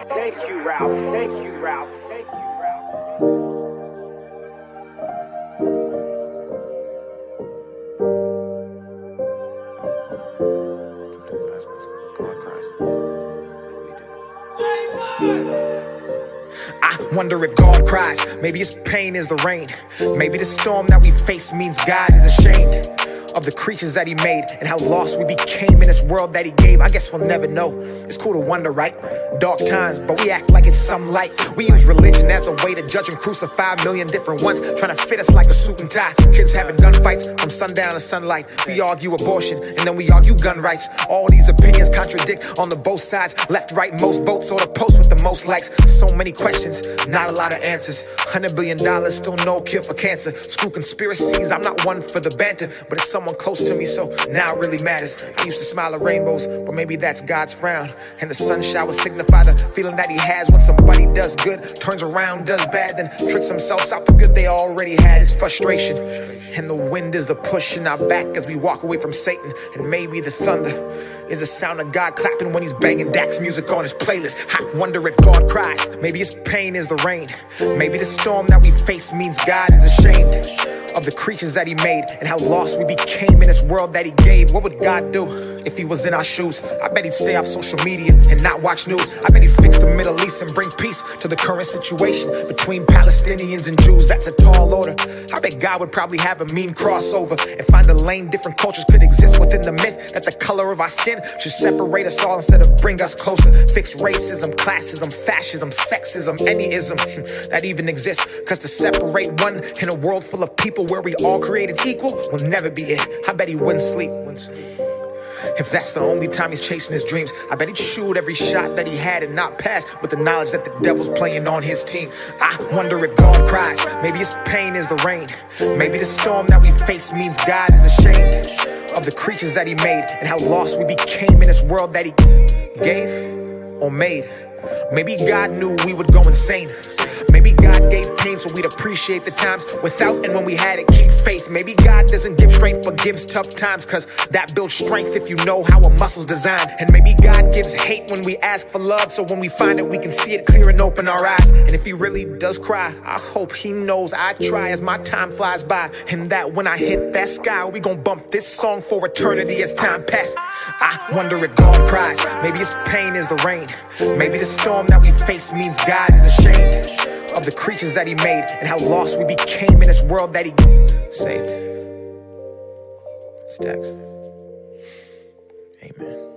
Thank you, Ralph. Thank you, Ralph. Thank you, Ralph. Sometimes I ask myself if God cries like we do. I wonder if God cries. Maybe his pain is the rain. Maybe the storm that we face means God is ashamed of the creatures that he made and how lost we became in this world that he gave. I guess we'll never know. It's cool to wonder, right? Dark times, but we act like it's some light. We use religion as a way to judge and crucify a million different ones, trying to fit us like a suit and tie. Kids having gunfights from sundown to sunlight. We argue abortion and then we argue gun rights. All these opinions contradict on the both sides. Left, right, most votes, or the post with the most likes. So many questions, not a lot of answers. $100 billion, still no cure for cancer. Screw conspiracies, I'm not one for the banter, but it's someone close to me, so now it really matters. I used to smile at rainbows, but maybe that's God's frown. And the sun shower signify the feeling that he has when somebody does good, turns around, does bad, then tricks themselves out the good they already had. It's frustration, and the wind is the push in our back as we walk away from Satan. And maybe the thunder is the sound of God clapping when he's banging Dax music on his playlist. I wonder if God cries. Maybe his pain is the rain. Maybe the storm that we face means God is ashamed of the creatures that he made and how lost we became in this world that he gave. What would God do if he was in our shoes? I bet he'd stay off social media and not watch news. I bet he'd fix the Middle East and bring peace to the current situation between Palestinians and Jews. That's a tall order. I bet God would probably have a mean crossover and find a lane different cultures could exist within the myth that the color of our skin should separate us all instead of bring us closer. Fix racism, classism, fascism, sexism, anyism that even exists. Cause to separate one in a world full of people where we all created equal will never be it. I bet he wouldn't sleep. If that's the only time he's chasing his dreams, I bet he'd shoot every shot that he had and not pass with the knowledge that the devil's playing on his team. I wonder if God cries. Maybe his pain is the rain. Maybe the storm that we face means God is ashamed of the creatures that he made and how lost we became in this world that he gave or made. Maybe God knew we would go insane. Maybe God gave pain so we'd appreciate the times without, and when we had it, keep faith. Maybe God doesn't give strength but gives tough times, cause that builds strength if you know how a muscle's designed. And maybe God gives hate when we ask for love, so when we find it we can see it clear and open our eyes. And if he really does cry, I hope he knows I try as my time flies by, and that when I hit that sky we gon' bump this song for eternity as time passes. I wonder if God cries. Maybe his pain is the rain. Maybe the storm that we face means God is ashamed of the creatures that he made and how lost we became in this world that he saved. Stacks. Amen.